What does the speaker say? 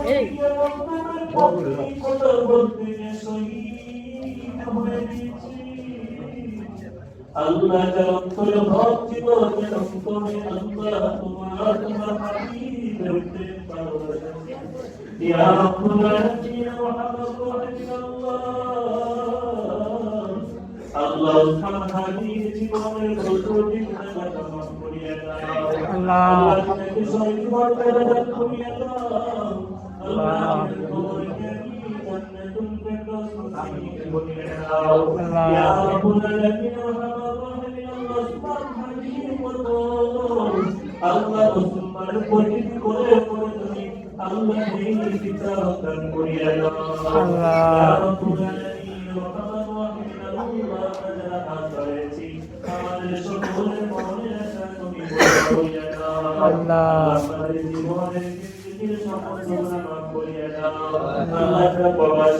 এই আল্লাহ জলম করে ভক্তি করে অন্তরে আল্লাহ তোমার হাবিবের প্রেম ইয়া রাব্বুল আলামিন মুহাম্মদ রাসূলুল্লাহ আল্লাহ তোমার হাবিব জীবনের প্রতিটি কথা মাফ করিয়া দাও আল্লাহ তোমাকে সহিবার করে করিয়া দাও আল্লাহ জান্নাতুল ফিরদাউস নসিব করিয়া দাও ইয়া রাব্বুল আলামিন আল্লাহ মুসলমান পরিচিত করে তুমি আল্লাহ এই বিচার করিয়া দাও আল্লাহ ইয়া রাব্বুল আলামিন আল্লাহ যারা কাজ করেছি আমাদের সকলের মনে আশা তুমি করিয়া দাও আল্লাহ আমাদের জীবনের জিন্দগির সকল গুনাহ মাফ করিয়া দাও আল্লাহ